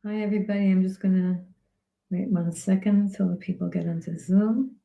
Hi, everybody. I'm just going to wait 1 second until the people get onto Zoom.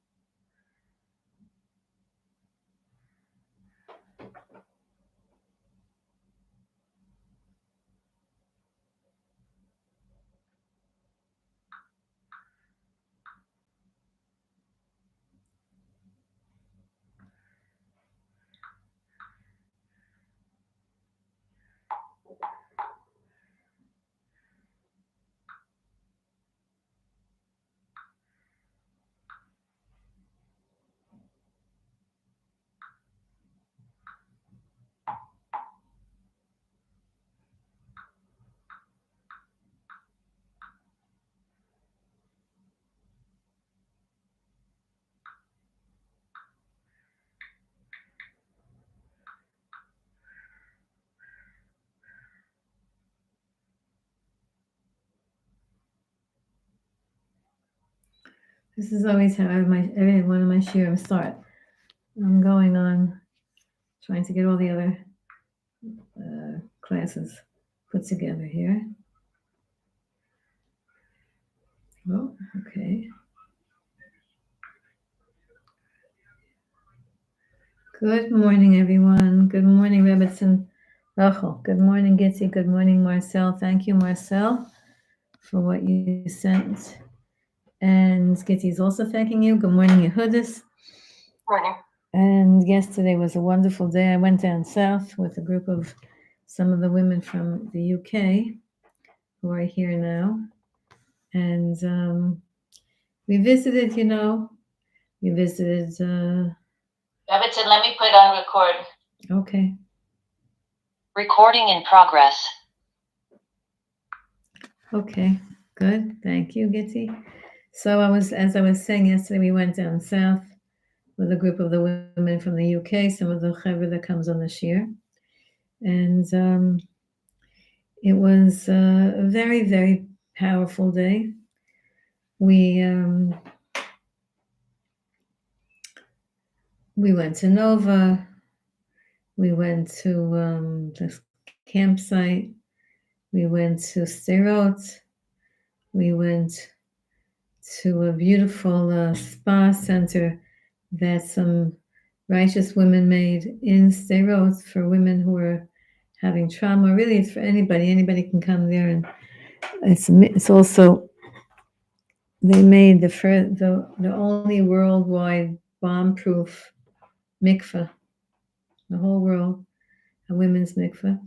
This is always how every one of my shiurim start. I'm going on trying to get all the other classes put together here. Oh, okay. Good morning, everyone. Good morning, Rebbetzin Rachel. Good morning, Gitzi. Good morning, Marcel. Thank you, Marcel, for what you sent. And Gitzi's also thanking you. Good morning, Yehudis. Morning. And yesterday was a wonderful day. I went down south with a group of some of the women from the UK who are here now. And we visited, we visited. Rebbetzin, let me put on record. Okay. Recording in progress. Okay, good. Thank you, Gitzi. So as I was saying yesterday, we went down south with a group of the women from the UK, some of the chaver that comes on this year. And it was a very, very powerful day. We went to Nova. We went to this campsite. We went to Sderot. We went to a beautiful spa center that some righteous women made in Sderot for women who are having trauma. Really, it's for anybody. Anybody can come there, and it's also they made the only worldwide bomb-proof mikveh, the whole world, a women's mikveh,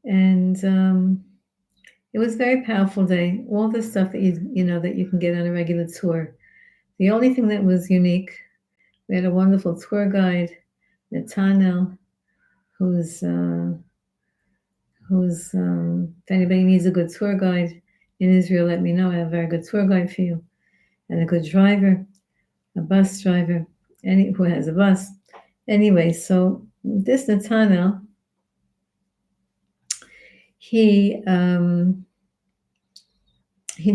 and it was a very powerful day. All the stuff that that you can get on a regular tour. The only thing that was unique, we had a wonderful tour guide, Nathaniel, who's if anybody needs a good tour guide in Israel, let me know. I have a very good tour guide for you, and a good driver, a bus driver, who has a bus. Anyway, so this Nathaniel, he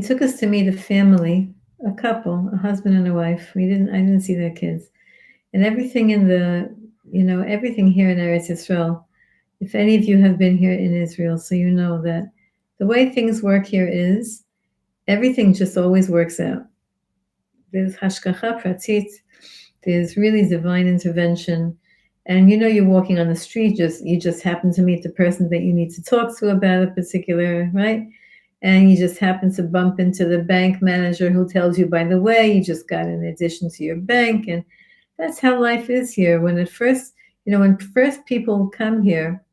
took us to meet a family, a couple, a husband and a wife. I didn't see their kids, and everything everything here in Eretz Yisrael. If any of you have been here in Israel, so you know that the way things work here is everything just always works out. There's hashgacha pratit, there's really divine intervention, and you're walking on the street, you just happen to meet the person that you need to talk to about a particular, right? And you just happen to bump into the bank manager who tells you, by the way, you just got an addition to your bank, and that's how life is here. When first people come here,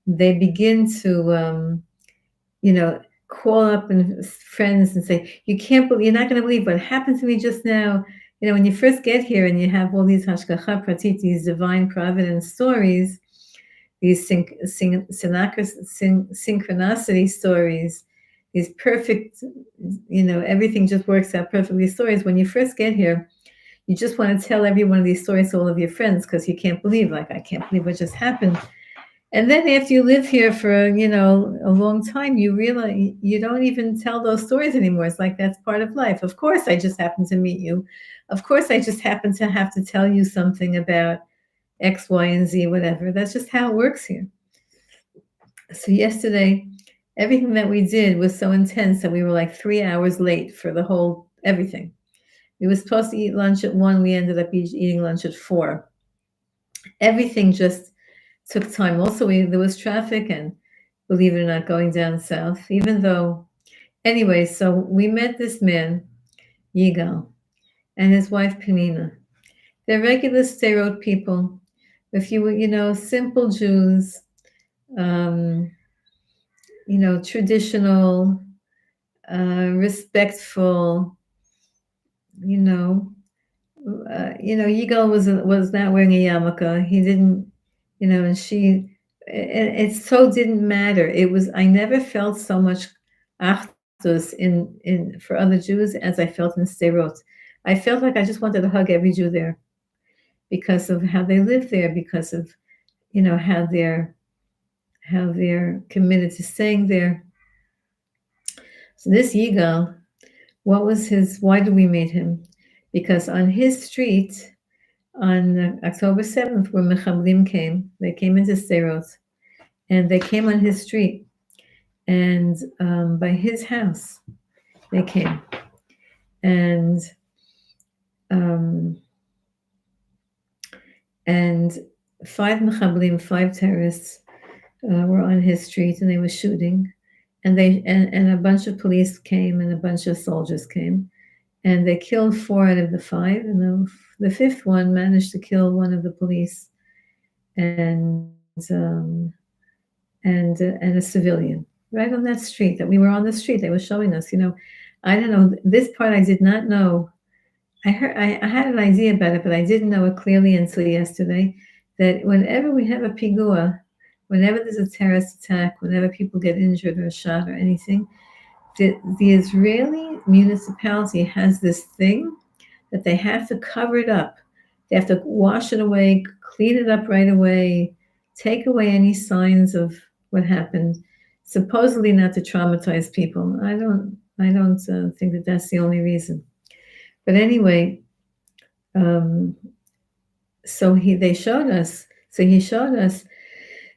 they begin to, call up and friends and say, you're not going to believe what happened to me just now. When you first get here and you have all these hashgacha pratit, these divine providence stories, these synchronicity stories, these perfect, everything just works out perfectly stories. When you first get here, you just want to tell every one of these stories to all of your friends because you can't believe, I can't believe what just happened. And then after you live here for, a long time, you realize you don't even tell those stories anymore. It's like that's part of life. Of course, I just happened to meet you. Of course, I just happen to have to tell you something about X, Y, and Z, whatever. That's just how it works here. So yesterday, everything that we did was so intense that we were like 3 hours late for the whole everything. We were supposed to eat lunch at 1. We ended up eating lunch at 4. Everything just took time. Also, there was traffic, and believe it or not, going down south. Even though, anyway, so we met this man, Yigal, and his wife Penina. They're regular Sderot people. If you were, simple Jews, um, traditional, respectful, Yigal was not wearing a yarmulke. He didn't, and it so didn't matter. I never felt so much achdus in for other Jews as I felt in Sderot. I felt like I just wanted to hug every Jew there because of how they live there, because of, how they're committed to staying there. So this Yigal, why did we meet him? Because on his street, on October 7th, when Mechablim came, they came into Sderot, and they came on his street, and by his house, they came. And 5 Mechablim, 5 terrorists, were on his street, and they were shooting. And a bunch of police came, and a bunch of soldiers came. And they killed 4 out of the 5, and the 5th one managed to kill one of the police and a civilian right on that street. That we were on the street. They were showing us. I don't know, this part I did not know. I had an idea about it, but I didn't know it clearly until yesterday. That whenever we have a pigua, whenever there's a terrorist attack, whenever people get injured or shot or anything, the Israeli municipality has this thing that they have to cover it up. They have to wash it away, clean it up right away, take away any signs of what happened, supposedly not to traumatize people. I don't think that that's the only reason. But anyway, so he showed us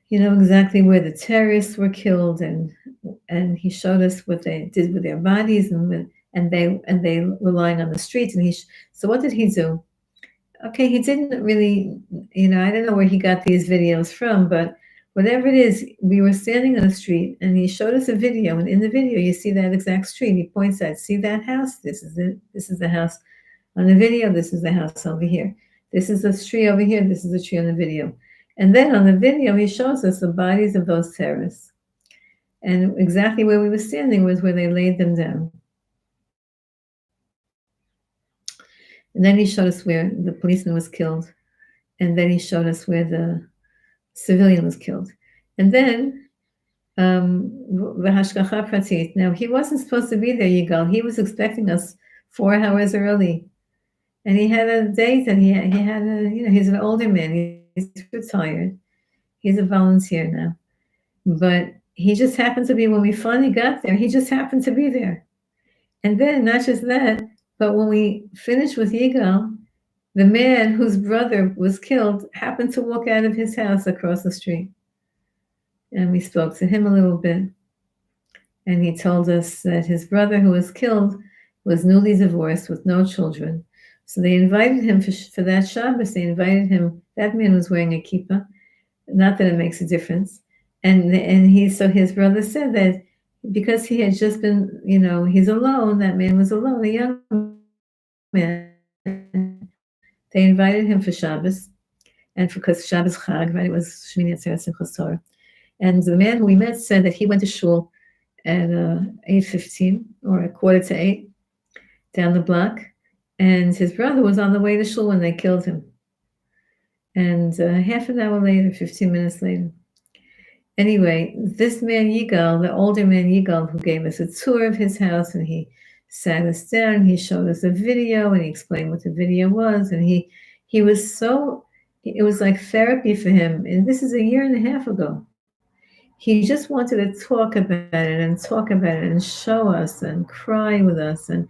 exactly where the terrorists were killed, and he showed us what they did with their bodies, and they were lying on the streets. And so what did he do? Okay, he didn't really, I don't know where he got these videos from, but whatever it is, we were standing on the street, and he showed us a video, and in the video you see that exact street. He points out, see that house? This is it. This is the house on the video. This is the house over here. This is the tree over here. This is the tree on the video. And then on the video, he shows us the bodies of those terrorists. And exactly where we were standing was where they laid them down. And then he showed us where the policeman was killed. And then he showed us where the civilian was killed. And then, v'hashgacha pratit. Now, he wasn't supposed to be there, Yigal. He was expecting us 4 hours early. And he had a date, and he had he's an older man. He's retired. He's a volunteer now. But he just happened to be, when we finally got there, he just happened to be there. And then, not just that, but when we finished with Yigal, the man whose brother was killed happened to walk out of his house across the street. And we spoke to him a little bit. And he told us that his brother who was killed was newly divorced with no children. So they invited him for that Shabbos. They invited him. That man was wearing a kippah. Not that it makes a difference. And so his brother said that because he had just been, he's alone. That man was alone, a young man. They invited him for Shabbos, and because Shabbos Chag, right? It was Shmini Atzeres Simchas Torah. And the man who we met said that he went to shul at 8:15 or 7:45 down the block, and his brother was on the way to shul when they killed him. And half an hour later, 15 minutes later. Anyway, this man Yigal, the older man Yigal, who gave us a tour of his house, and he sat us down, he showed us a video, and he explained what the video was, and he was so, it was like therapy for him. And this is a year and a half ago. He just wanted to talk about it and show us and cry with us. And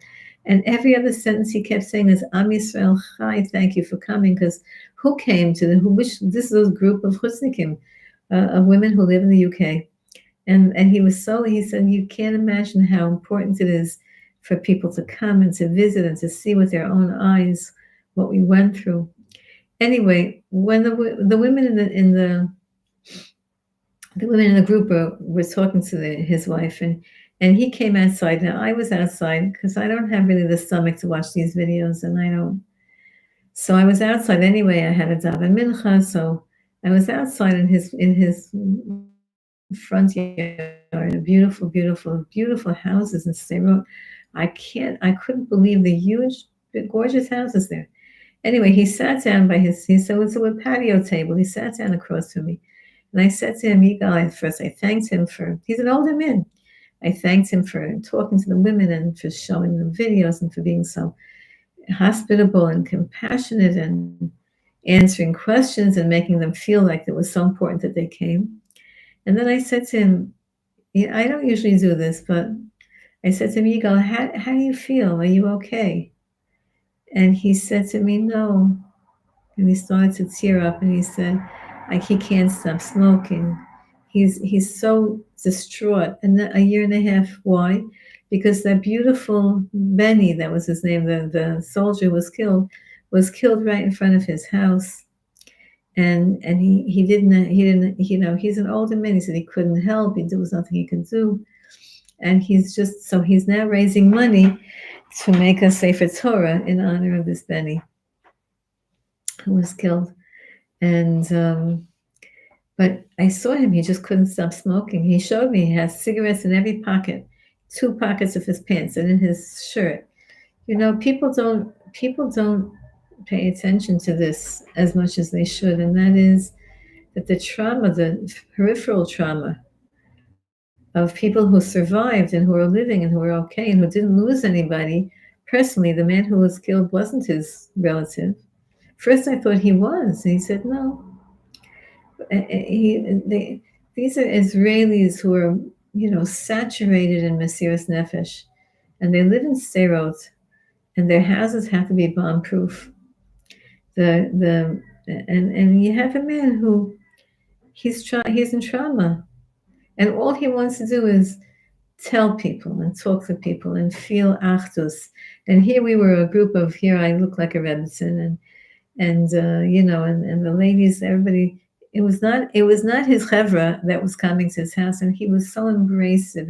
every other sentence he kept saying is, Am Yisrael Chai, thank you for coming, because who came to this is a group of chutznikim, of women who live in the UK. And he said, you can't imagine how important it is for people to come and to visit and to see with their own eyes what we went through. Anyway, when the women the women in the group were talking to his wife, and he came outside. Now I was outside because I don't have really the stomach to watch these videos, and I don't. So I was outside anyway. I had a daven mincha, so I was outside in his front yard, beautiful houses in Sderot. I couldn't believe the huge, gorgeous houses there. Anyway, he sat down so it was a patio table. He sat down across from me. And I said to him, Yigal, first I thanked him he's an older man. I thanked him for talking to the women and for showing them videos and for being so hospitable and compassionate and answering questions and making them feel like it was so important that they came. And then I said to him, yeah, I don't usually do this, but I said to him, Yigal, how do you feel? Are you okay? And he said to me, no. And he started to tear up and he said, like he can't stop smoking. He's so distraught. And a year and a half. Why? Because that beautiful Benny, that was his name, the soldier was killed right in front of his house. And he didn't, he's an older man. He said he couldn't help. There was nothing he could do. And he's now raising money to make a Sefer Torah in honor of this Benny who was killed. And but I saw him, he just couldn't stop smoking. He showed me he has cigarettes in every pocket, 2 pockets of his pants and in his shirt. People don't pay attention to this as much as they should, and that is that the peripheral trauma of people who survived and who are living and who are okay and who didn't lose anybody. Personally, the man who was killed wasn't his relative. First, I thought he was. And he said, no. These are Israelis who are, saturated in Mesiras Nefesh. And they live in Sderot. And their houses have to be bomb-proof. And you have a man who, he's in trauma. And all he wants to do is tell people and talk to people and feel achdus. And here we were a group of, here I look like a Rebbetzin, and the ladies, everybody. It was not his chevra that was coming to his house, and he was so embracing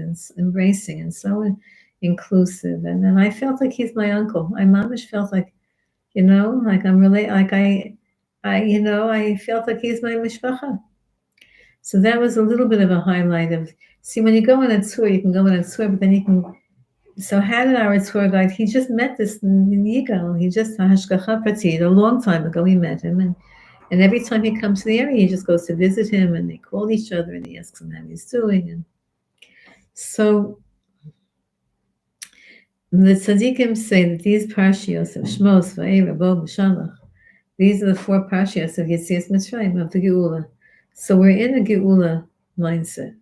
and so inclusive, and I felt like he's my uncle. I mamish felt like, like I'm really like I felt like he's my mishpacha. So that was a little bit of a highlight of, see, when you go on a tour, you can go on a tour, but then you can, so how did our tour guide, he just met this Yigal, he just, hashgacha pratit, a long time ago we met him, and every time he comes to the area, he just goes to visit him, and they call each other, and he asks him how he's doing, and so the tzaddikim say that these Parshiyot of Shmos, Va'era, Bo, B'Shalach, these are the 4 Parshiyot of Yetzias Mitzrayim, of the Geula. So we're in the Geula mindset.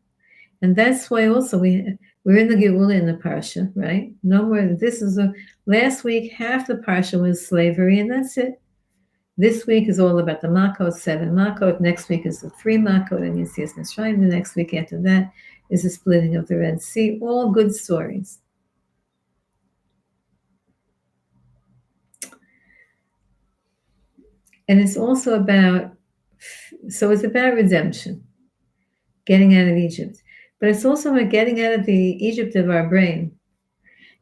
And that's why also we're in the Geula in the Parsha, right? No more, last week, half the Parsha was slavery, and that's it. This week is all about the Makot, 7 Makot. Next week is the 3 Makot, and Yetzias Mitzrayim. The next week after that is the splitting of the Red Sea. All good stories. And it's also about redemption, getting out of Egypt. But it's also about getting out of the Egypt of our brain.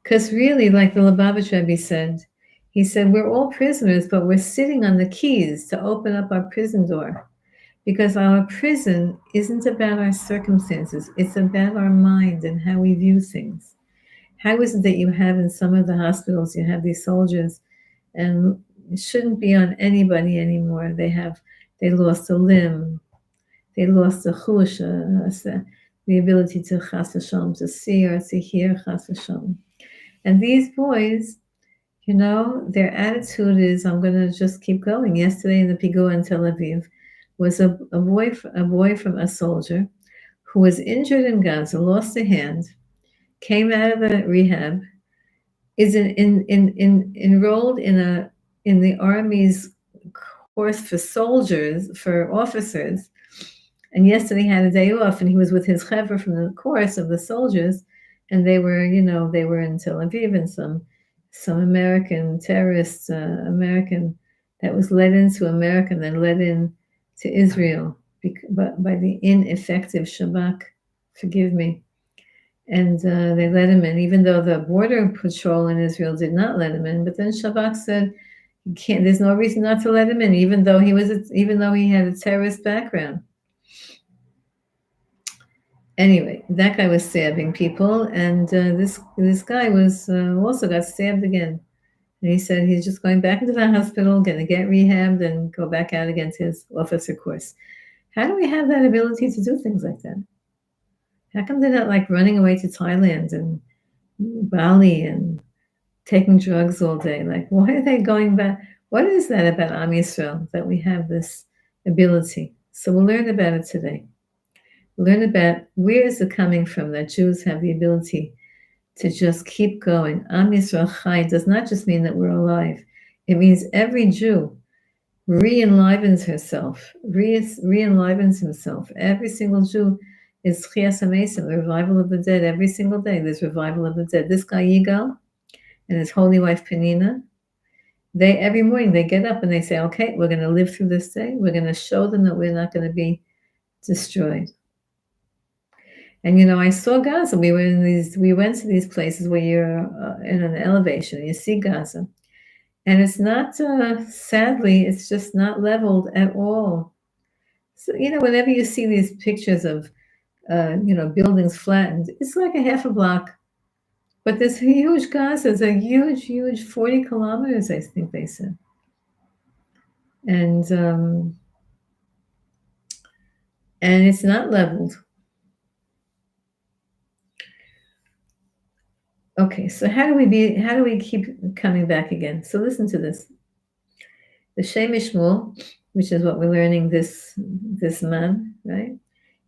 Because really, like the Lubavitch Rebbe said, he said, we're all prisoners, but we're sitting on the keys to open up our prison door. Because our prison isn't about our circumstances. It's about our mind and how we view things. How is it that you have in some of the hospitals, you have these soldiers, and it shouldn't be on anybody anymore. They lost a limb. They lost a chush, the ability to chas v'shalom, to see or to hear chas v'shalom. And these boys, their attitude is, I'm going to just keep going. Yesterday in the Pigua in Tel Aviv was a boy from a soldier who was injured in Gaza, lost a hand, came out of the rehab, is enrolled in the Army's course for soldiers, for officers, And yesterday he had a day off, and he was with his chevra from the course of the soldiers, and they were, they were in Tel Aviv, and some American terrorists, American that was led into America and then led in to Israel by the ineffective Shabak. Forgive me. And they let him in, even though the border patrol in Israel did not let him in. But then Shabak said, "You can't. There's no reason not to let him in, even though he had a terrorist background." Anyway, that guy was stabbing people, and this guy was also got stabbed again. And he said he's just going back into the hospital, going to get rehabbed, and go back out again to his officer course. How do we have that ability to do things like that? How come they're not like running away to Thailand and Bali and taking drugs all day? Like, why are they going back? What is that about Am Yisrael that we have this ability? So we'll learn about it today. Learn about where is it coming from that Jews have the ability to just keep going. Am Yisrael Chai does not just mean that we're alive. It means every Jew re-enlivens himself. Every single Jew is Chias HaMesim, the revival of the dead. Every single day there's revival of the dead. This guy Yigal and his holy wife Penina, every morning they get up and they say, okay, we're going to live through this day. We're going to show them that we're not going to be destroyed. And I saw Gaza. We went to these places where you're in an elevation and you see Gaza. And it's not, sadly, it's just not leveled at all. So, whenever you see these pictures of, buildings flattened, it's like a half a block. But this huge Gaza is a huge, huge 40 kilometers, I think they said. And it's not leveled. Okay, so how do we keep coming back again? So listen to this. The Shem Shmuel, which is what we're learning this man, right?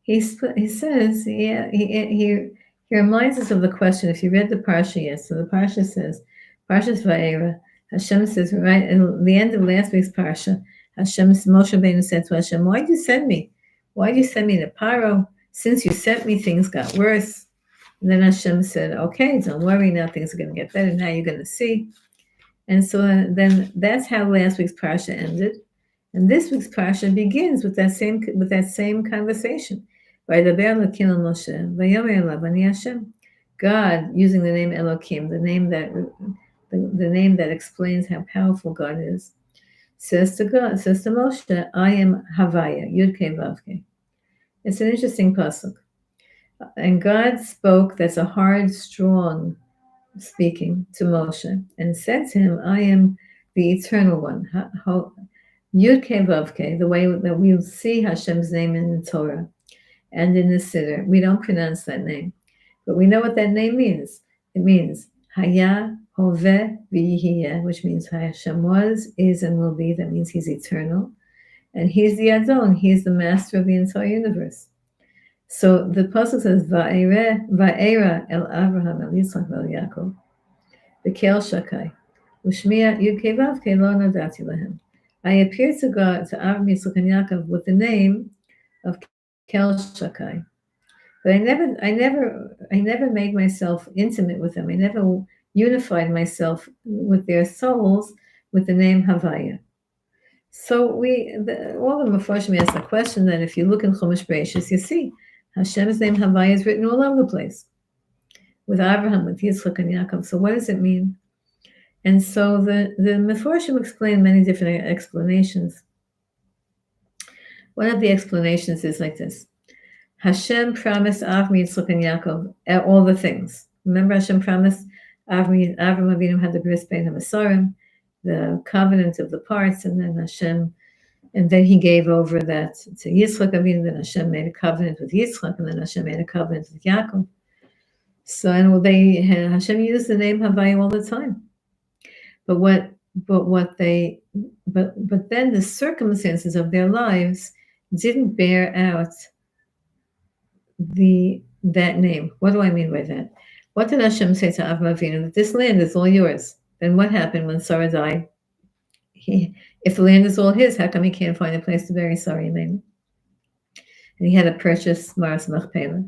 He says, he reminds us of the question. If you read the Parsha, yes, so the Parsha says, Parshas Va'era, Hashem says, right in the end of last week's Parsha, Moshe Rabbeinu said to Hashem, why did you send me? Why did you send me to Paro? Since you sent me, things got worse. And then Hashem said, okay, don't worry, now things are going to get better. Now you're going to see. And so then that's how last week's Parsha ended. And this week's Parsha begins with that same conversation. God using the name Elokim, the name that explains how powerful God is, says to Moshe, I am Havaya, Yud Kei Vav Kei. It's an interesting pasuk. And God spoke, that's a hard, strong speaking to Moshe, and said to him, I am the eternal one. Yud Kei Vav Kei, the way that we see Hashem's name in the Torah and in the Siddur. We don't pronounce that name, but we know what that name means. It means Haya, Hoveh, V'yihiyeh, which means Hashem was, is, and will be. That means he's eternal. And he's the Adon, he's the master of the entire universe. So the pasuk says, Va'era el Avraham el Yitzchak el Yaakov, V'kel Shakai, Ushmiya Yud Kei Vav Kei lo nadati lahem. I appeared to God, to Avraham, Yitzchak, and Yaakov with the name of Kel Shakai. But I never made myself intimate with them. I never unified myself with their souls with the name Havaya. So all the Mefarshim ask the question that if you look in Chumash Bereishis, you see Hashem's name Havaya is written all over the place, with Abraham, with Yitzchak and Yaakov. So what does it mean? And so the Mefarshim explain many different explanations. One of the explanations is like this. Hashem promised Avram, Yitzchak, and Yaakov all the things. Remember, Hashem promised Avram Avinu had the bris bein hamasarim, the covenant of the parts, and then he gave over that to Yitzchak Avinu. Then Hashem made a covenant with Yitzchak, and then Hashem made a covenant with Yaakov. So, and Hashem used the name Havaya all the time. But then the circumstances of their lives didn't bear out that name. What do I mean by that? What did Hashem say to Avram Avinu? That this land is all yours. Then what happened when Sarah died? If the land is all his, how come he can't find a place to bury Sarah? And and he had to purchase Maras Machpelah.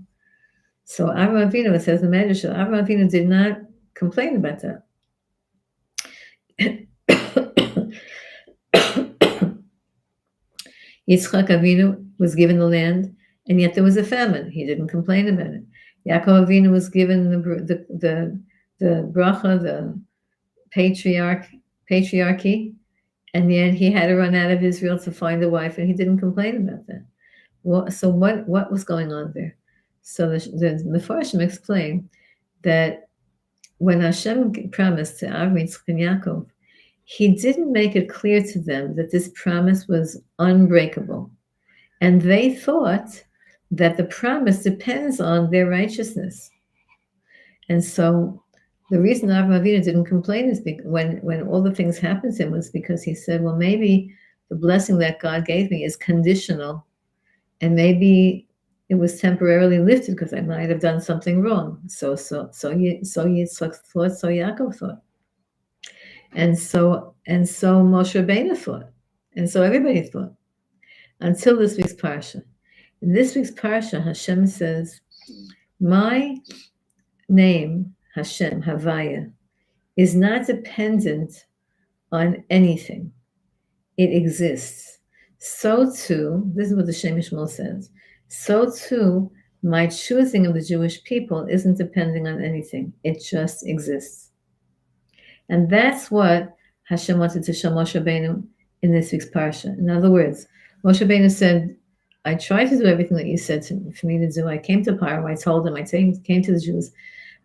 So Avraham Avinu, it says in the Medrash, Avraham Avinu did not complain about that. Yitzchak Avinu was given the land, and yet there was a famine. He didn't complain about it. Yaakov Avinu was given the bracha, the patriarchy, and yet he had to run out of Israel to find a wife, and he didn't complain about that. So what was going on there? So the Mefarshim explain that when Hashem promised to Avram, Yitzchak, and Yaakov, he didn't make it clear to them that this promise was unbreakable. And they thought that the promise depends on their righteousness. And so the reason Avraham Avinu didn't complain is because when all the things happened to him was because he said, well, maybe the blessing that God gave me is conditional, and maybe it was temporarily lifted because I might have done something wrong. So Yitzchak thought, so Yaakov thought. And so Moshe Rabbeinu thought, and so everybody thought, until this week's parsha. In this week's parsha, Hashem says, "My name, Hashem, Havaya, is not dependent on anything. It exists. So too, this is what the Shem Yishmael says. So too, my choosing of the Jewish people isn't depending on anything. It just exists." And that's what Hashem wanted to show Moshe Rabbeinu in this week's parsha. In other words, Moshe Rabbeinu said, I tried to do everything that you said for me to do. I came to Paro, I told him, I came to the Jews,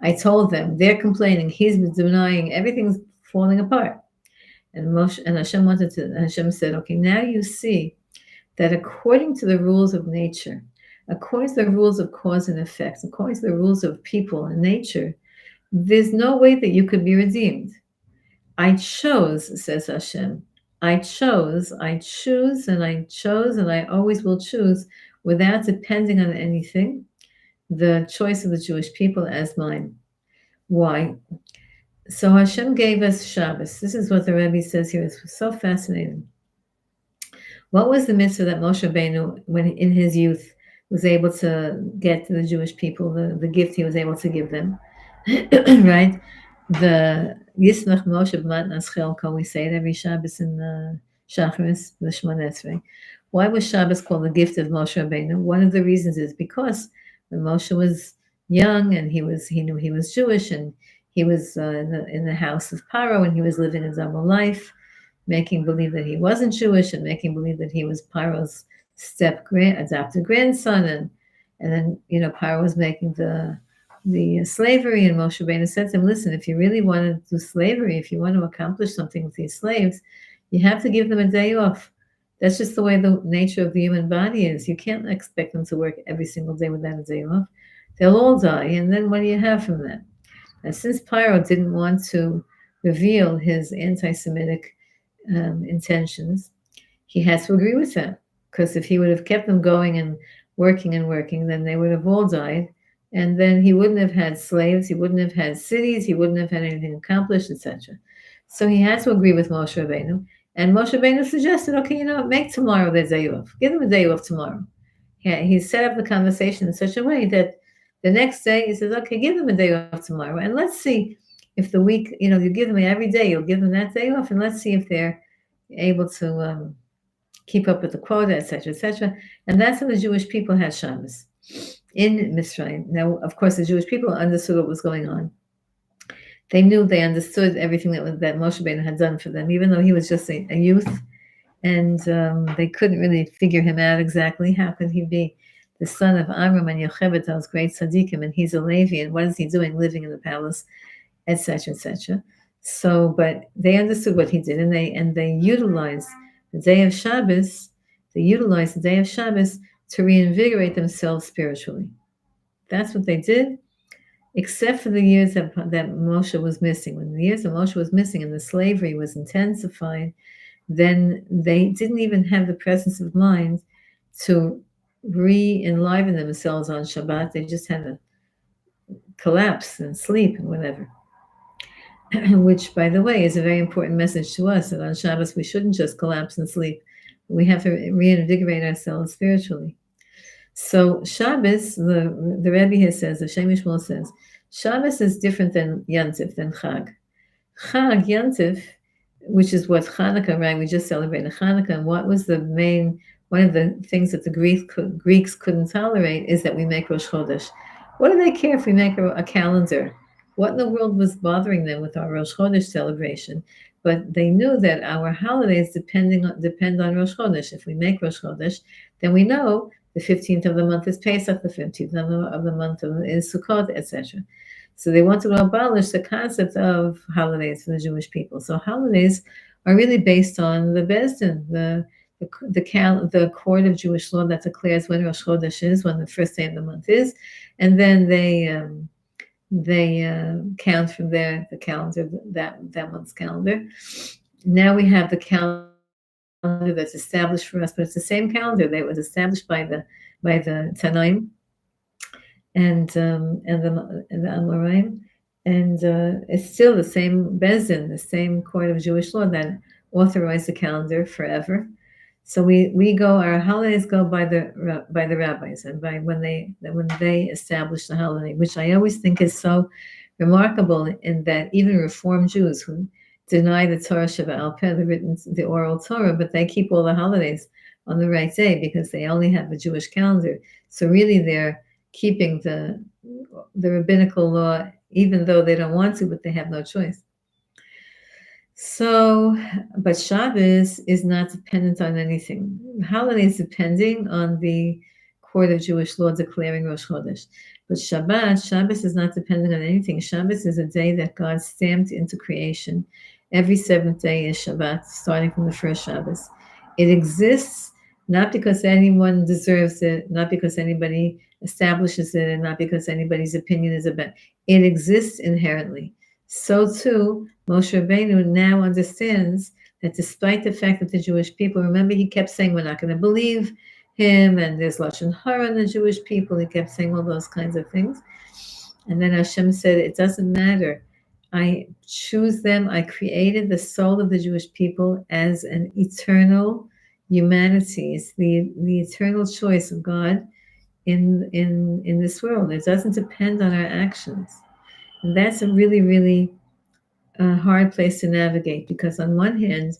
I told them, they're complaining, he's denying, everything's falling apart. And Hashem said, okay, now you see that according to the rules of nature, according to the rules of cause and effect, according to the rules of people and nature, there's no way that you could be redeemed. I chose, says Hashem. I choose, and I chose, and I always will choose without depending on anything, the choice of the Jewish people as mine. Why? So Hashem gave us Shabbos. This is what the Rebbe says here. It's so fascinating. What was the mitzvah that Moshe Rabbeinu, when in his youth, was able to get to the Jewish people, the gift he was able to give them, right? The Yismach Moshe B'matnas Chelko, we say it every Shabbos in Shacharis, the Shmoneh Esrei. Why was Shabbos called the gift of Moshe Rabbeinu? One of the reasons is because when Moshe was young and he knew he was Jewish, and he was in the house of Paro, and he was living a double life, making believe that he wasn't Jewish and making believe that he was Paro's adopted grandson, and then Paro was making the slavery, and Moshe Rabbeinu said to him, listen, if you really want to do slavery, if you want to accomplish something with these slaves, you have to give them a day off. That's just the way the nature of the human body is. You can't expect them to work every single day without a day off. They'll all die, and then what do you have from that? And since Paro didn't want to reveal his anti-Semitic intentions, he had to agree with that, because if he would have kept them going and working, then they would have all died. And then he wouldn't have had slaves, he wouldn't have had cities, he wouldn't have had anything accomplished, etc. So he had to agree with Moshe Rabbeinu. And Moshe Rabbeinu suggested, okay, make tomorrow their day off. Give them a day off tomorrow. He set up the conversation in such a way that the next day he says, okay, give them a day off tomorrow. And let's see if the week, you give them every day, you'll give them that day off, and let's see if they're able to keep up with the quota, etc., etc. And that's how the Jewish people had Shabbos in Mitzrayim. Now, of course, the Jewish people understood what was going on. They understood everything that Moshe Rabbeinu had done for them, even though he was just a youth, and they couldn't really figure him out exactly. How could he be the son of Amram and Yochebed, those great tzaddikim, and he's a Levi, and what is he doing living in the palace, etc., etc. So, but they understood what he did, and they utilized the day of Shabbos. They utilized the day of Shabbos to reinvigorate themselves spiritually. That's what they did, except for the years that Moshe was missing. When the years that Moshe was missing and the slavery was intensified, then they didn't even have the presence of mind to re-enliven themselves on Shabbat. They just had to collapse and sleep and whatever. Which, by the way, is a very important message to us, that on Shabbos we shouldn't just collapse and sleep. We have to reinvigorate ourselves spiritually. So Shabbos, the Rebbe here says, the Shem Yishmael says, Shabbos is different than Yantif, than Chag. Chag, Yantif, which is what Hanukkah, right? We just celebrated Hanukkah, and what was one of the things that the Greeks couldn't tolerate is that we make Rosh Chodesh. What do they care if we make a calendar? What in the world was bothering them with our Rosh Chodesh celebration? But they knew that our holidays depend on Rosh Chodesh. If we make Rosh Chodesh, then we know the 15th of the month is Pesach, the 15th of the month is Sukkot, etc. So they wanted to abolish the concept of holidays for the Jewish people. So holidays are really based on the Bezdin, the court of Jewish law that declares when Rosh Chodesh is, when the first day of the month is, and then they count from there the calendar, that month's calendar. Now we have the calendar that's established for us, but it's the same calendar that was established by the Tanaim and the Amoraim, and it's still the same Bezdin, the same court of Jewish law that authorized the calendar forever. So our holidays go by the rabbis and by when they establish the holiday, which I always think is so remarkable in that even Reform Jews who deny the Torah Sheba'al Peh, the oral Torah, but they keep all the holidays on the right day because they only have the Jewish calendar. So really they're keeping the rabbinical law, even though they don't want to, but they have no choice. So, but Shabbos is not dependent on anything. Holiday is depending on the court of Jewish law declaring Rosh Chodesh. But Shabbos is not dependent on anything. Shabbos is a day that God stamped into creation. Every seventh day is Shabbat, starting from the first Shabbos. It exists not because anyone deserves it, not because anybody establishes it, and not because anybody's opinion is about it. It exists inherently. So too, Moshe Rabbeinu now understands that despite the fact that the Jewish people, remember he kept saying, we're not going to believe him, and there's Lashon Hara in the Jewish people, he kept saying all those kinds of things. And then Hashem said, it doesn't matter. I choose them. I created the soul of the Jewish people as an eternal humanity. It's the eternal choice of God in this world. It doesn't depend on our actions. And that's a really, really hard place to navigate because on one hand,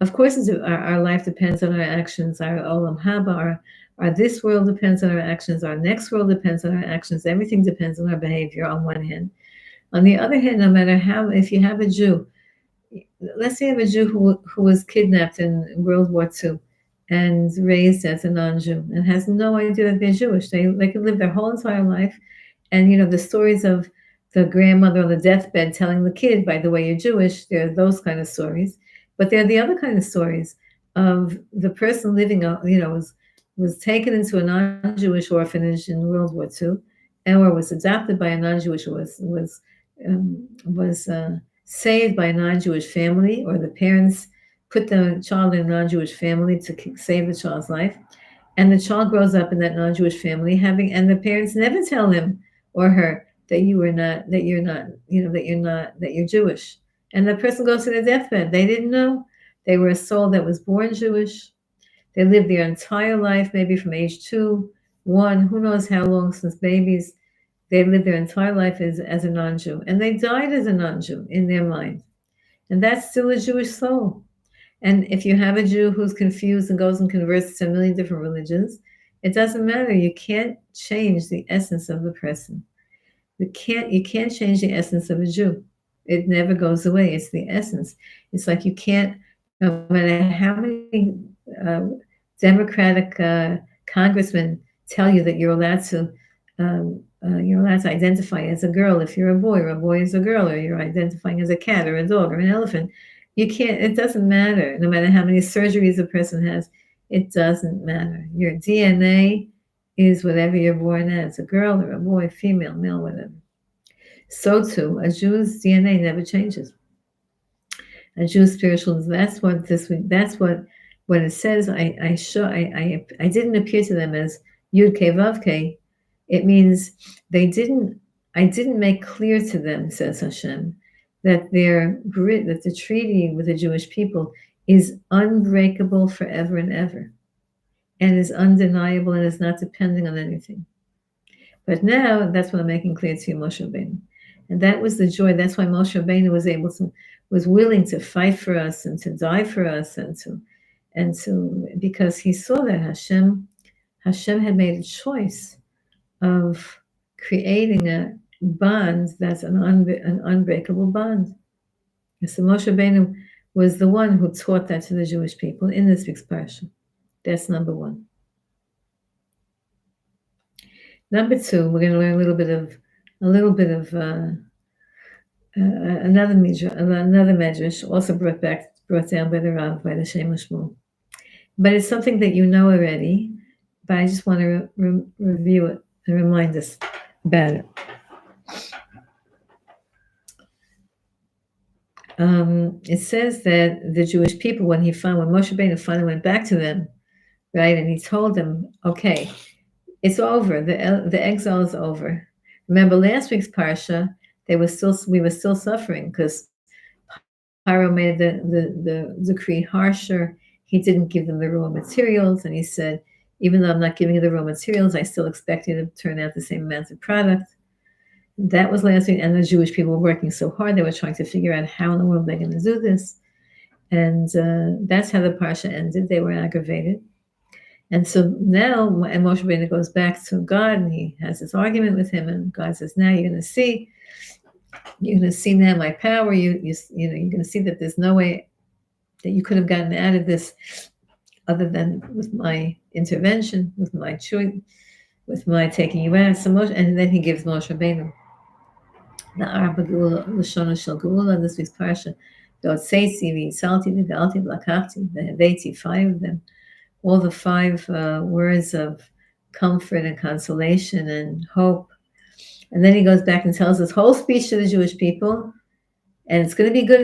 of course, our life depends on our actions. Our olam haba, our this world depends on our actions. Our next world depends on our actions. Everything depends on our behavior on one hand. On the other hand, no matter how, if you have a Jew, let's say you have a Jew who was kidnapped in World War II and raised as a non-Jew and has no idea that they're Jewish. They could live their whole entire life. And, the stories of the grandmother on the deathbed telling the kid, by the way, you're Jewish, there are those kind of stories. But there are the other kind of stories of the person living, was taken into a non-Jewish orphanage in World War II, or was adopted by a non-Jewish, was saved by a non-Jewish family, or the parents put the child in a non-Jewish family to save the child's life, and the child grows up in that non-Jewish family, and the parents never tell him or her that you're Jewish. And the person goes to their deathbed. They didn't know. They were a soul that was born Jewish. They lived their entire life, maybe from age 2, 1, who knows how long since babies. They lived their entire life as a non-Jew. And they died as a non-Jew in their mind. And that's still a Jewish soul. And if you have a Jew who's confused and goes and converts to a million different religions, it doesn't matter. You can't change the essence of the person. You can't change the essence of a Jew. It never goes away. It's the essence. It's like you can't, no matter how many Democratic congressmen tell you that you're allowed to identify as a girl if you're a boy, or a boy as a girl, or you're identifying as a cat or a dog or an elephant. You can't. It doesn't matter. No matter how many surgeries a person has, it doesn't matter. Your DNA is whatever you're born as, a girl or a boy, female, male, whatever. So too, a Jew's DNA never changes. A Jew's spiritual, that's what when it says, I didn't appear to them as Yud Kei Vav Kei, it means I didn't make clear to them, says Hashem, that the treaty with the Jewish people is unbreakable forever and ever. and is undeniable and is not depending on anything. But now that's what I'm making clear to you, Moshe Rabbeinu. And that was the joy. That's why Moshe Rabbeinu was willing to fight for us and to die for us because he saw that Hashem had made a choice of creating a bond that's an unbreakable bond. So Moshe Rabbeinu was the one who taught that to the Jewish people in this week's parsha. That's number one. Number two, we're going to learn a little bit of another medrash, also brought down by the Rav, by the Shem Shmuel. But it's something that you know already, but I just want to review it and remind us about it. It says that the Jewish people, when Moshe Rabbeinu finally went back to them, right, and he told them, okay, it's over. The exile is over. Remember last week's parsha, we were still suffering because Paro made the decree harsher. He didn't give them the raw materials, and he said, even though I'm not giving you the raw materials, I still expect you to turn out the same amount of product. That was last week, and the Jewish people were working so hard. They were trying to figure out how in the world they're going to do this. And that's how the parsha ended. They were aggravated. And so now, and Moshe Rabbeinu goes back to God, and he has this argument with him, and God says, now you're going to see now my power. You're going to see that there's no way that you could have gotten out of this other than with my intervention, with my taking you out. And then he gives Moshe Rabbeinu the Arba Geula, Lashon Shel Geula, this week's parsha. V'otzeitzi, v'yitzalti, v'galti, v'lakachti, v'heveti, 5 of them. All the 5 words of comfort and consolation and hope. And then he goes back and tells this whole speech to the Jewish people, and it's going to be good,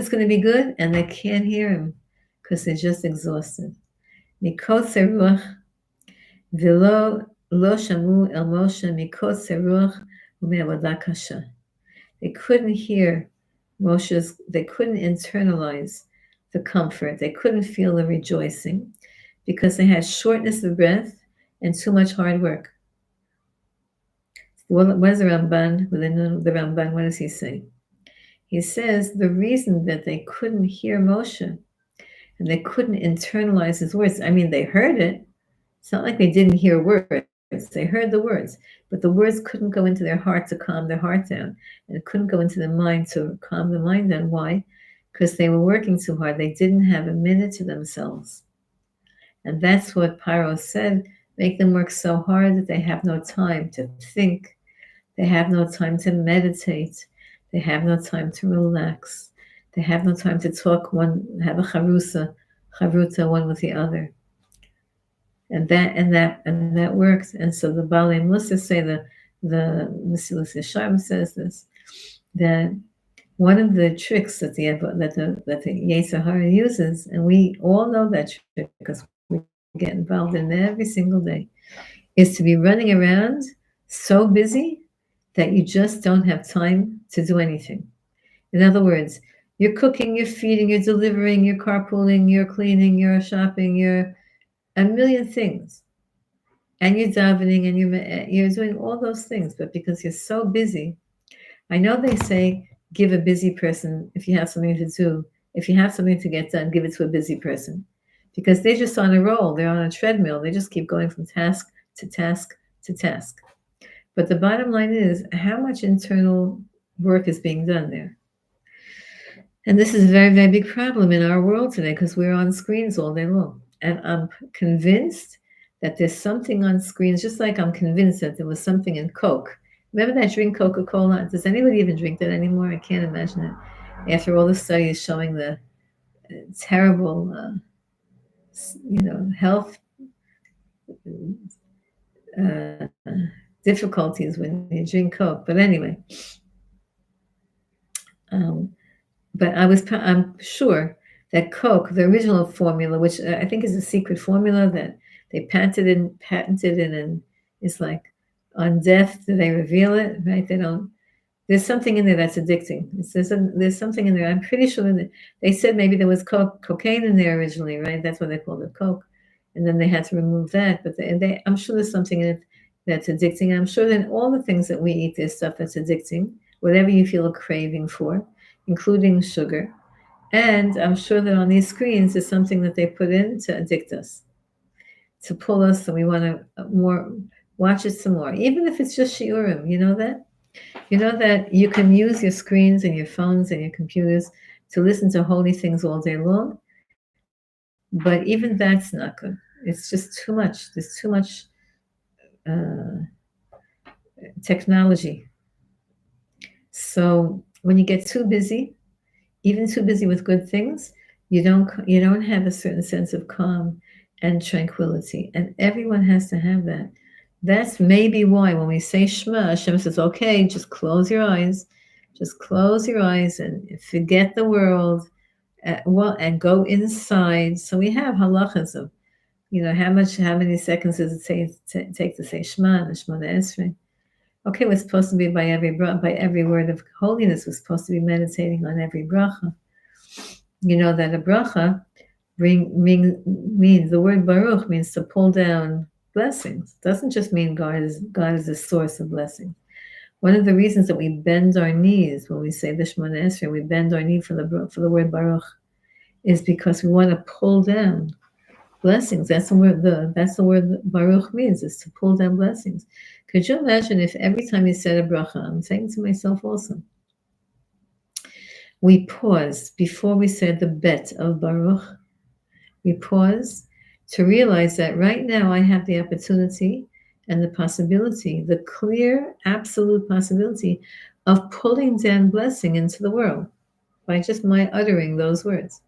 and they can't hear him because they're just exhausted. Mikotze ruach v'lo lo shamu el Moshe mikotze ruach u'me'avodah kasha. They couldn't hear they couldn't internalize the comfort. They couldn't feel the rejoicing because they had shortness of breath and too much hard work. What is the Ramban? What does he say? He says the reason that they couldn't hear Moshe and they couldn't internalize his words, I mean, they heard it. It's not like they didn't hear words. They heard the words, but the words couldn't go into their heart to calm their heart down, and it couldn't go into the mind to calm the mind down. Why? Because they were working too hard. They didn't have a minute to themselves. And that's what Paro said, make them work so hard that they have no time to think. They have no time to meditate. They have no time to relax. They have no time to talk have a chavruta one with the other. And that works. And so the Balei Musa say the Mesilas Yesharim says this, that one of the tricks that the Yetzer Hara uses, and we all know that trick because we get involved in it every single day, is to be running around so busy that you just don't have time to do anything. In other words, you're cooking, you're feeding, you're delivering, you're carpooling, you're cleaning, you're shopping, you're a million things, and you're davening, and you're doing all those things, but because you're so busy, I know they say give a busy person, if you have something to do, if you have something to get done, give it to a busy person, because they're just on a roll, they're on a treadmill, they just keep going from task to task to task. But the bottom line is how much internal work is being done there. And this is a very, very big problem in our world today because we're on screens all day long. And I'm convinced that there's something on screens, just like I'm convinced that there was something in Coke. Remember that drink, Coca-Cola? Does anybody even drink that anymore? I can't imagine it. After all the studies showing the terrible, health difficulties when you drink Coke. But anyway, but I'm sure that Coke, the original formula, which I think is a secret formula that they patented in, and it's like on death do they reveal it, right? There's something in there that's addicting. There's something in there. I'm pretty sure that they said maybe there was cocaine in there originally, right? That's why they called it Coke. and then they had to remove that. But I'm sure there's something in it that's addicting. I'm sure that all the things that we eat, there's stuff that's addicting, whatever you feel a craving for, including sugar. And I'm sure that on these screens there's something that they put in to addict us, to pull us, so we want to more watch it some more, even if it's just shiurim. You know that? You know that you can use your screens and your phones and your computers to listen to holy things all day long, but even that's not good. It's just too much. There's too much uh, technology. So when you get too busy, even too busy with good things, you don't have a certain sense of calm and tranquility. And everyone has to have that. That's maybe why when we say Shema, Hashem says, okay, just close your eyes. Just close your eyes and forget the world. And go inside. So we have halachas of, how many seconds does it take to say Shema and Shemona Esrei? Okay, we're supposed to be by every word of holiness. We're supposed to be meditating on every bracha. You know that a bracha means the word baruch means to pull down blessings. It doesn't just mean God is the source of blessing. One of the reasons that we bend our knees when we say the Shemona Esrei, we bend our knee for the word baruch, is because we want to pull down blessings. That's the word baruch means, is to pull down blessings. Could you imagine if every time you said a bracha, I'm saying to myself also, we paused before we said the bet of baruch, we pause to realize that right now I have the opportunity and the possibility, the clear, absolute possibility of pulling down blessing into the world by just my uttering those words.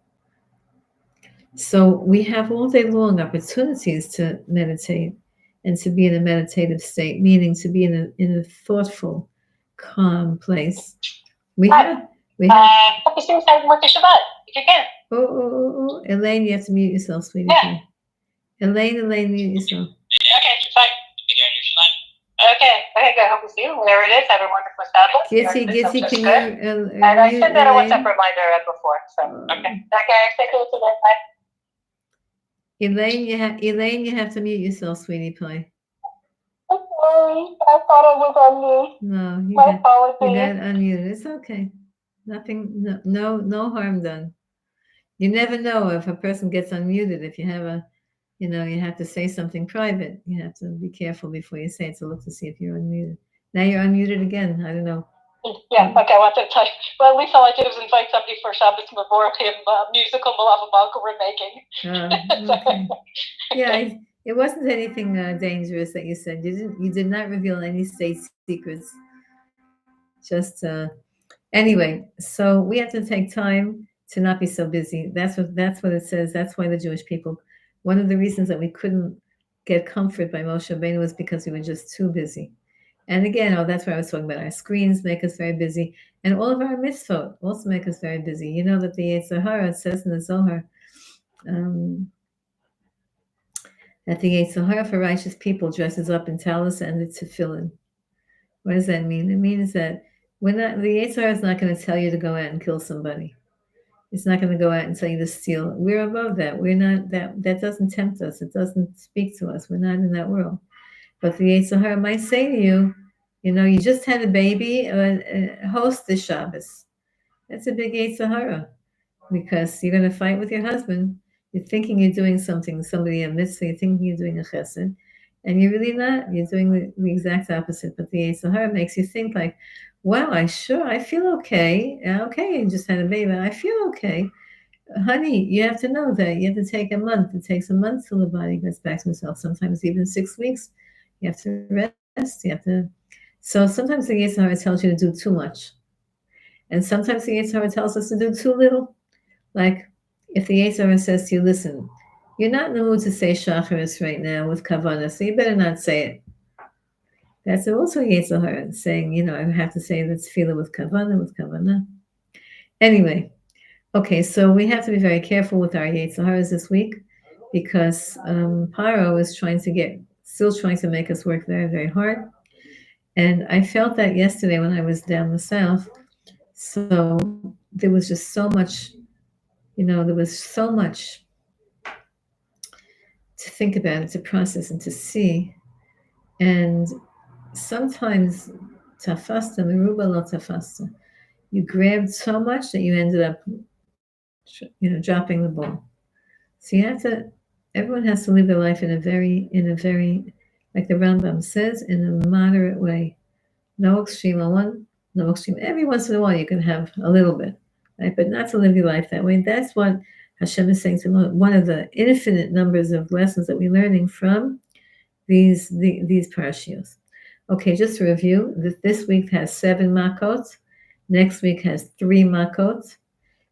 So we have all day long opportunities to meditate and to be in a meditative state, meaning to be in a thoughtful, calm place. We have. Happy suicide work Shabbat, if you can. Oh, Elaine, you have to mute yourself, sweetie. Yeah. Elaine, mute yourself. Okay, fine. Okay, good. Hope to see you. Wherever it is, have a wonderful Sabbath. Gitzi, can you and I sent that a WhatsApp reminder before, so okay. Okay, stay cool to that. Bye. Elaine, you have to mute yourself, sweetie pie. Okay, I thought I was on mute. No, you got unmuted. It's okay. Nothing, no harm done. You never know if a person gets unmuted. If you have you have to say something private. You have to be careful before you say it to look to see if you're unmuted. Now you're unmuted again. I don't know. Yeah, okay, I want to tell you. Well, at least all I did was invite somebody for Shabbos Mavorachim musical Malav we're making. Okay. Yeah, it wasn't anything dangerous that you said. You did not reveal any state secrets. Just anyway, so we have to take time to not be so busy. That's what it says. That's why the Jewish people, one of the reasons that we couldn't get comfort by Moshe Rabbeinu was because we were just too busy. And again, that's what I was talking about. Our screens make us very busy, and all of our mitzvot also make us very busy. You know that the Yetzer Hara says in the Zohar that the Yetzer Hara for righteous people dresses up in talis and the tefillin. What does that mean? It means that the Yetzer Hara is not going to tell you to go out and kill somebody. It's not going to go out and tell you to steal. We're above that. We're not that. That doesn't tempt us. It doesn't speak to us. We're not in that world. But the Yetzer Hara might say to you, you just had a baby, host this Shabbos. That's a big Yetzer Hara, because you're going to fight with your husband. You're thinking you're doing somebody a mitzvah, you're thinking you're doing a chesed, and you're really not. You're doing the exact opposite. But the Yetzer Hara makes you think like, wow, I feel okay. Okay, you just had a baby. I feel okay. Honey, you have to know that you have to take a month. It takes a month till the body gets back to itself. Sometimes even 6 weeks. You have to rest. So sometimes the Yetzer Hara tells you to do too much. And sometimes the Yetzer Hara tells us to do too little. Like if the Yetzer Hara says to you, listen, you're not in the mood to say Shacharis right now with Kavanah, so you better not say it. That's also Yetzer Hara saying, I have to say let's feel it with Kavanah. Anyway, okay, so we have to be very careful with our Yetzer Haras this week, because Paro is still trying to make us work very, very hard. And I felt that yesterday when I was down the south. So there was just so much, there was so much to think about it, to process, and to see. And sometimes tafasta meruba lo tafasta. You grabbed so much that you ended up, dropping the ball. So you have to. Everyone has to live their life in a very, like the Rambam says, in a moderate way. No extreme on one, no extreme. Every once in a while, you can have a little bit, right? But not to live your life that way. That's what Hashem is saying to one of the infinite numbers of lessons that we're learning from these parashios. Okay, just to review, this week has 7 makot. Next week has 3 makot.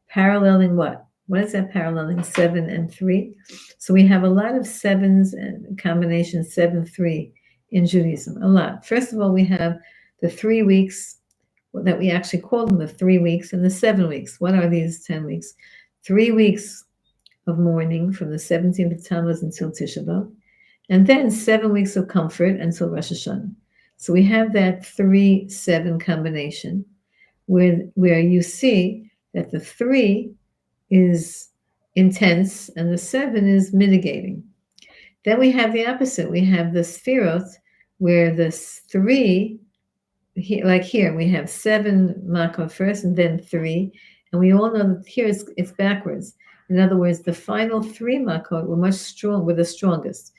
Paralleling what? What is that paralleling? 7 and 3. So we have a lot of sevens and combinations 7, 3 in Judaism. A lot. First of all, we have the 3 weeks that we actually call them the 3 weeks and the 7 weeks. What are these 10 weeks? 3 weeks of mourning from the 17th of Tammuz until Tisha B'Av, and then 7 weeks of comfort until Rosh Hashanah. So we have that 3-7 combination where you see that the 3 is intense and the 7 is mitigating. Then we have the opposite. We have the Sfirot, where the 3, like here, we have 7 makot first and then 3. And we all know that here it's backwards. In other words, the final 3 makot were the strongest,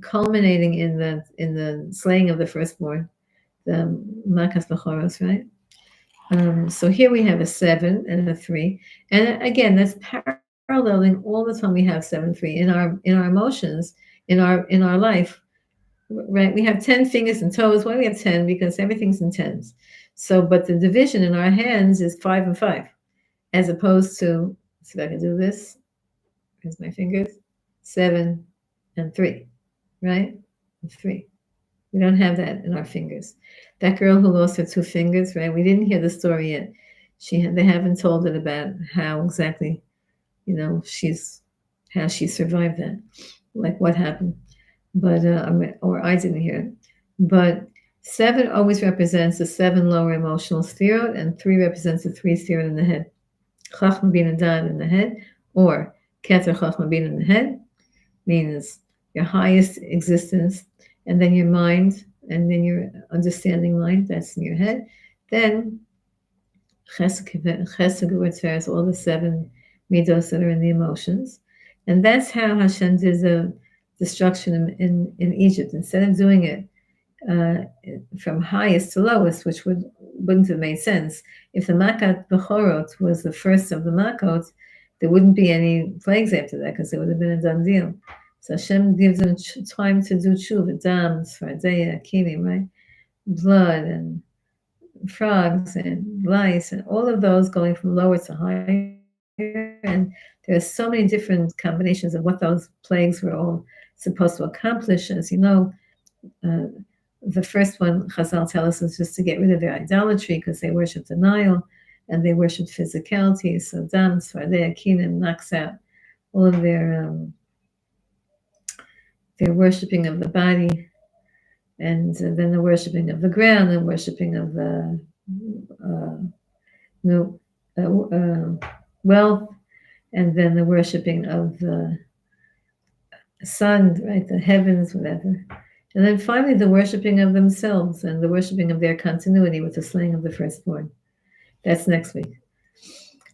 culminating in the slaying of the firstborn, the makas bechoros, right? So here we have a 7 and a 3, and again, that's paralleling all the time. We have 7, 3 in our emotions, in our life, right? We have 10 fingers and toes. Why do we have 10? Because everything's in tens. So, but the division in our hands is 5 and 5, as opposed to, see if I can do this. Here's my fingers, 7 and 3, right? 3. We don't have that in our fingers. That girl who lost her 2 fingers, right? We didn't hear the story yet. They haven't told it about how exactly, how she survived that, like what happened. But or I didn't hear it. But 7 always represents the 7 lower emotional sefirot, and 3 represents the 3 sefirot in the head. Chachma bin Adan in the head, or Keter Chachma bin in the head, means your highest existence, and then your mind, and then your understanding mind, that's in your head. Then Chesed, all the 7 midos that are in the emotions. And that's how Hashem did the destruction in Egypt. Instead of doing it from highest to lowest, which wouldn't have made sense. If the Makat Bechorot was the first of the Makot, there wouldn't be any plagues after that, because it would have been a done deal. So Hashem gives them time to do tshuva, dam, sfardeya, kinim, right? Blood and frogs and lice and all of those going from lower to higher. And there are so many different combinations of what those plagues were all supposed to accomplish. As you know, the first one, Chazal tell us, is just to get rid of their idolatry, because they worshipped the Nile and they worshipped physicality. So dam, sfardeya, kinim knocks out all of their worshipping of the body, and then the worshipping of the ground, and worshipping of the wealth, and then the worshipping of the sun, right, the heavens, whatever. And then finally the worshipping of themselves and the worshipping of their continuity with the slaying of the firstborn. That's next week.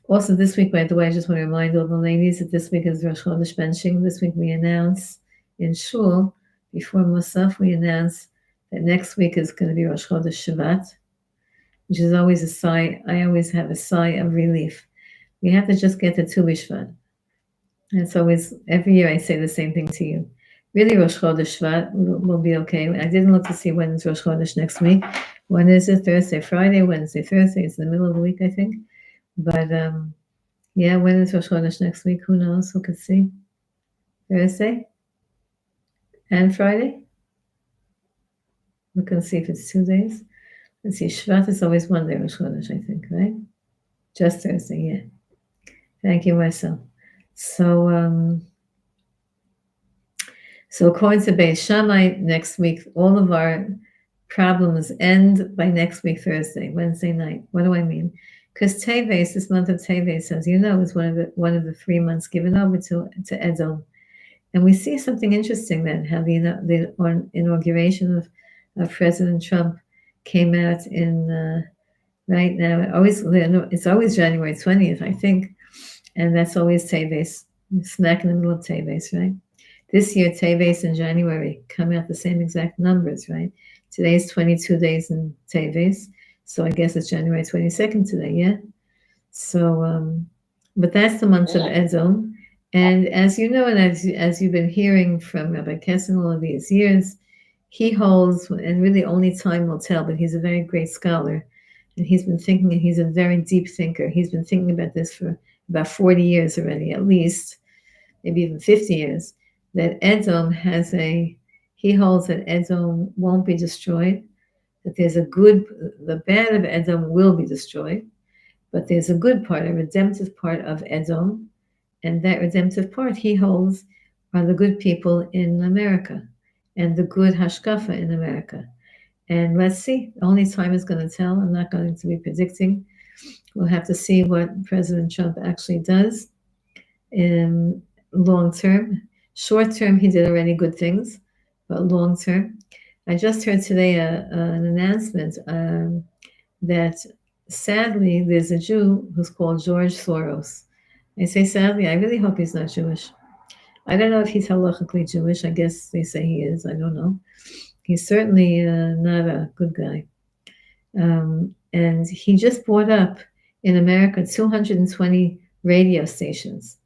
Also this week, by the way, I just want to remind all the ladies that this week is Rosh Chodesh Benching. This week we announce in Shul, before Musaf, we announce that next week is going to be Rosh Chodesh Shabbat, which is always a sigh. I always have a sigh of relief. We have to just get to Tu B'Shvat. And it's always, every year I say the same thing to you. Really, Rosh Chodesh Shvat will be okay. I didn't look to see when is Rosh Chodesh next week. When is it? Thursday, Friday, Wednesday, Thursday. It's in the middle of the week, I think. But yeah, when is Rosh Chodesh next week? Who knows? Who could see? Thursday and Friday? We can see if it's 2 days. Let's see. Shvat is always one day, Rosh Chodesh, I think, right? Just Thursday, yeah. Thank you, Marcel. So according to Beis Shammai, next week, all of our problems end by next week, Thursday, Wednesday night. What do I mean? Because Teves, this month of Teves, as you know, is one of the 3 months given over to Edom. And we see something interesting then, how the inauguration of President Trump came out in right now. It's always January 20th, I think, and that's always Teves, smack in the middle of Teves, right? This year, Teves and January come out the same exact numbers, right? Today's 22 days in Teves, so I guess it's January 22nd today, yeah? So, but that's the month of Edom. And as you know, and as you've been hearing from Rabbi Kessin all of these years, he holds, and really only time will tell, but he's a very great scholar. And he's been thinking, and he's a very deep thinker. He's been thinking about this for about 40 years already, at least, maybe even 50 years, that Edom he holds that Edom won't be destroyed, that the bad of Edom will be destroyed, but there's a good part, a redemptive part of Edom, and that redemptive part he holds are the good people in America and the good hashkafa in America. And let's see, only time is going to tell. I'm not going to be predicting. We'll have to see what President Trump actually does in long term. Short term, he did already good things, but long term. I just heard today an announcement that sadly there's a Jew who's called George Soros. I say sadly, I really hope he's not Jewish. I don't know if he's halachically Jewish. I guess they say he is. I don't know. He's certainly not a good guy. And he just bought up in America 220 radio stations.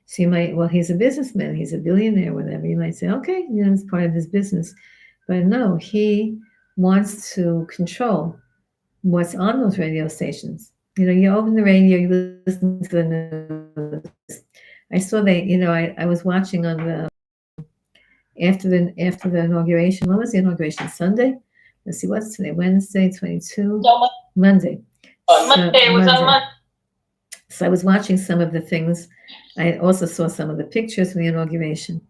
So you might, well, he's a businessman, he's a billionaire, whatever. You might say, okay, it's part of his business. But no, he wants to control what's on those radio stations. You open the radio, you listen to the news. I saw I was watching on the after the inauguration. When was the inauguration? Sunday? Let's see, what's today? Wednesday, 22? No, Monday. Monday. It was on Monday. So I was watching some of the things. I also saw some of the pictures from the inauguration.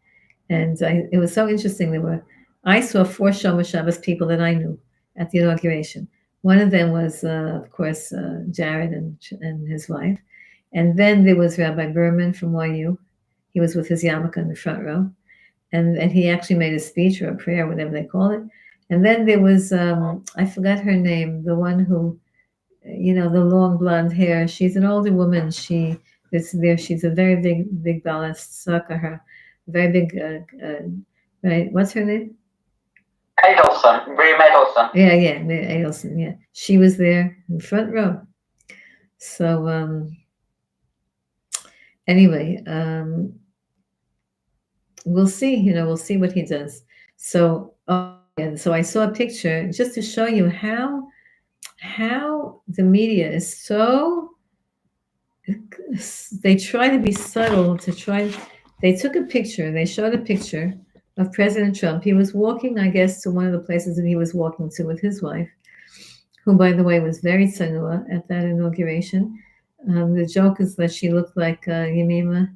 And it was so interesting. I saw 4 Shomer Shabbos people that I knew at the inauguration. One of them was, of course, Jared and his wife. And then there was Rabbi Berman from YU. He was with his yarmulke in the front row. And he actually made a speech or a prayer, whatever they call it. And then there was, I forgot her name, the one who, the long blonde hair. She's an older woman. She's a very big ballast sucker, very big, right? What's her name? Adelson, Miriam Adelson. Yeah, Miriam Adelson, yeah. She was there in front row. So, anyway, we'll see, we'll see what he does. So, so I saw a picture just to show you how the media is so, they try to be subtle they took a picture, they showed a picture of President Trump. He was walking, I guess, to one of the places that he was walking to with his wife, who, by the way, was very tsanua at that inauguration. The joke is that she looked like Yemima,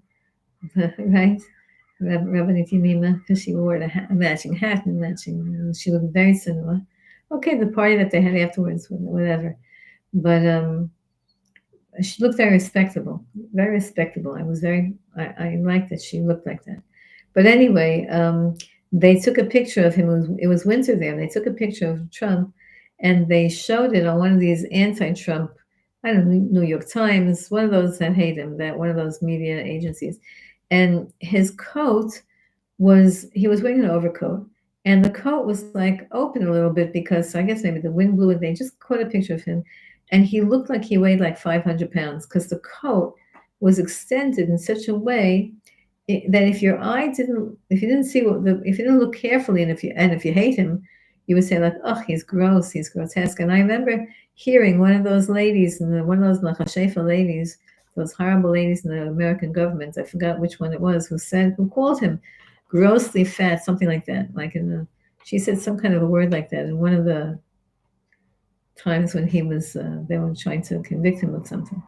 right? Rabbanit Yemima, because she wore a matching hat and matching. She looked very tsanua. Okay, the party that they had afterwards, whatever. But she looked very respectable, very respectable. I liked that she looked like that. But anyway, they took a picture of him. It was winter there. They took a picture of Trump, and they showed it on one of these anti-Trump, I don't know, New York Times, one of those that hate him, one of those media agencies. And his coat he was wearing an overcoat, and the coat was like open a little bit because I guess maybe the wind blew it. They just caught a picture of him, and he looked like he weighed like 500 pounds because the coat was extended in such a way that if you didn't look carefully, and if you hate him, you would say like, oh, he's gross, he's grotesque. And I remember hearing one of those ladies, one of those Machashefa ladies, those horrible ladies in the American government, I forgot which one it was, who called him grossly fat, something like that. She said some kind of a word like that in one of the times when they were trying to convict him of something.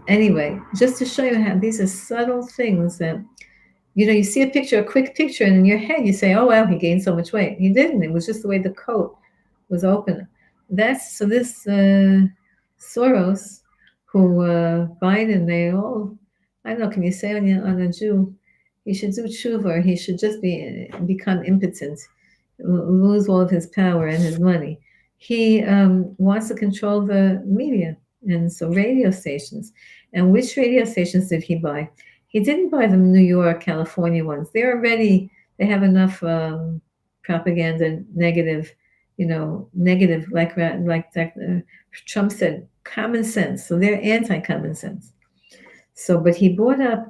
Anyway, just to show you how these are subtle things that, you see a quick picture, and in your head you say, oh, well, he gained so much weight. He didn't. It was just the way the coat was open. This Soros, who Biden, they all, I don't know, can you say on a Jew, He should do tshuva. He should just become impotent, lose all of his power and his money. He wants to control the media, and so radio stations. And which radio stations did he buy? He didn't buy the New York, California ones. They have enough propaganda, negative, negative, Trump said, common sense. So they're anti-common sense. So, but he bought up.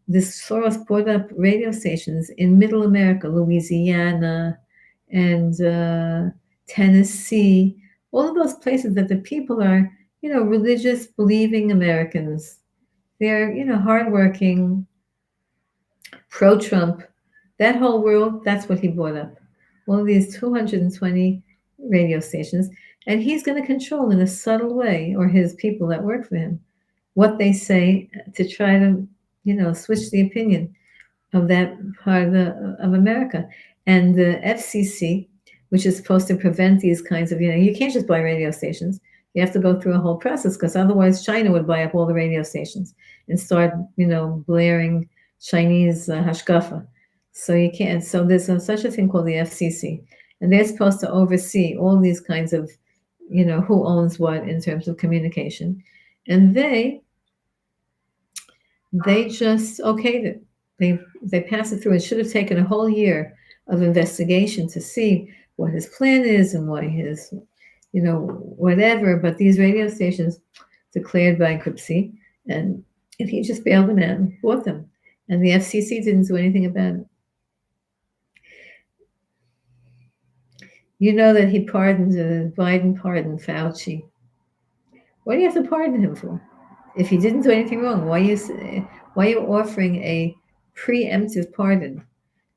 This Soros bought up radio stations in Middle America, Louisiana, and Tennessee, all of those places that the people are, religious, believing Americans. They're, hardworking, pro-Trump. That whole world, that's what he bought up. All of these 220 radio stations, and he's going to control in a subtle way, or his people that work for him, what they say to try to, switch the opinion of that part of America. And the FCC, which is supposed to prevent these kinds of, you can't just buy radio stations. You have to go through a whole process, because otherwise China would buy up all the radio stations and start, blaring Chinese hashkafa. So you can't. So there's such a thing called the FCC, and they're supposed to oversee all these kinds of, who owns what in terms of communication, and they just okayed it. They passed it through. It should have taken a whole year of investigation to see what his plan is and why his, whatever. But these radio stations declared bankruptcy, and he just bailed them out and bought them. And the FCC didn't do anything about it. You know that he pardoned, Biden pardoned Fauci. What do you have to pardon him for? If he didn't do anything wrong, why are you offering a preemptive pardon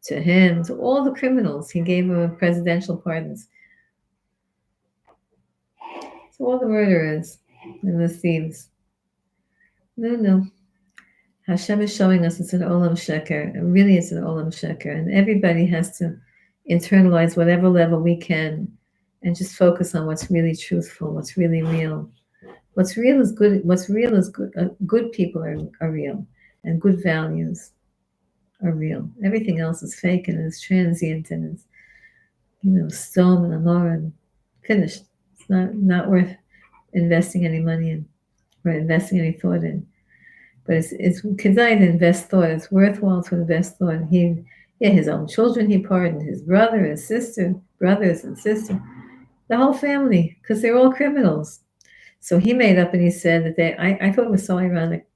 to him, to all the criminals? He gave them presidential pardons. To all the murderers and the thieves. No. Hashem is showing us it's an olam sheker. Really, it's an olam sheker. And everybody has to internalize whatever level we can and just focus on what's really truthful, what's really real. What's real is good. What's real is good. Good people are real, and good values are real. Everything else is fake and is transient and is stone and amor and finished. It's not worth investing any money in or investing any thought in. But it's kedai to invest thought. It's worthwhile to invest thought. His own children he pardoned, his brother, his sister, brothers and sister, the whole family, because they're all criminals. So he made up and he said that I thought it was so ironic.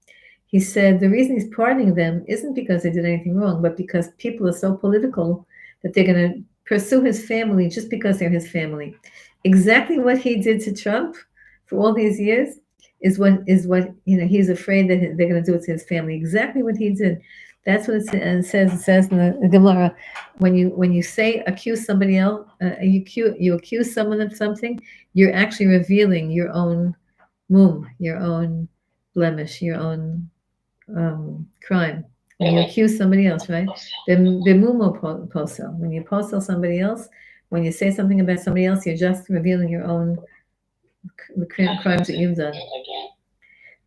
He said the reason he's pardoning them isn't because they did anything wrong, but because people are so political that they're going to pursue his family just because they're his family. Exactly what he did to Trump for all these years is what he's afraid that they're going to do it to his family. Exactly what he did. That's what it says. It says in the Gemara, when you say accuse somebody else, you accuse someone of something, you're actually revealing your own your own blemish, your own crime. When you accuse somebody else, right? Bemumo posel. When you posel somebody else, when you say something about somebody else, you're just revealing your own crimes that you've done.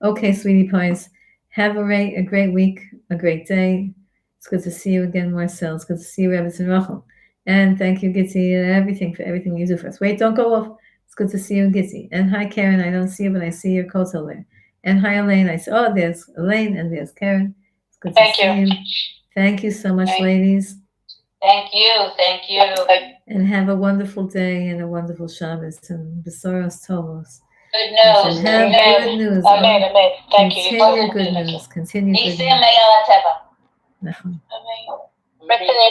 Okay, sweetie pies. Have a great week, a great day. It's good to see you again, Marcel. It's good to see you, Rebbetzin Rachel. And thank you, Gitzi, for everything you do for us. Wait, don't go off. It's good to see you, Gitzi. And hi, Karen. I don't see you, but I see your kotel there. And hi, Elaine. There's Elaine and there's Karen. It's good to see you. Thank you so much, ladies. Thank you. And have a wonderful day and a wonderful Shabbos and Besoros Tovos. Good news. Good news. Amen. Thank you. Continue good news. Continue good news. They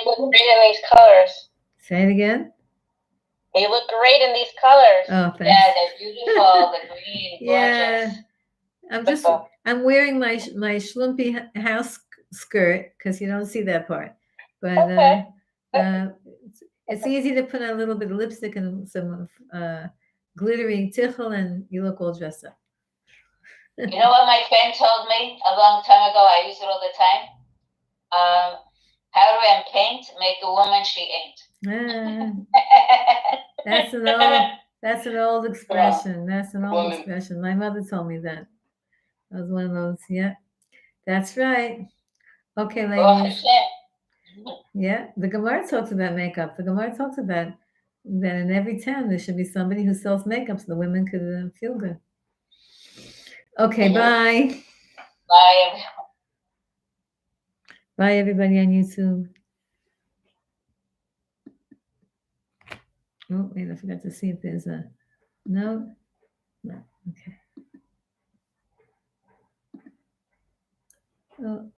look great in these colors. Say it again. They look great in these colors. Oh, thanks. Yeah, they're beautiful. The green, gorgeous. Yeah, I'm wearing my schlumpy house skirt because you don't see that part. But it's easy to put on a little bit of lipstick and some glittery tichel, and you look all dressed up. You know what my friend told me a long time ago? I use it all the time. Powder and paint make a woman she ain't. That's an old expression. That's an old expression. My mother told me that. I was one of those. Yeah, that's right. Okay, Baruch ladies. Hashem. Yeah, the Gemara talks about makeup. The Gemara talks about that in every town there should be somebody who sells makeup so the women could feel good. Okay, bye. Bye, everyone. Bye, everybody on YouTube. Oh, wait, I forgot to see if there's a note. No, okay. Oh.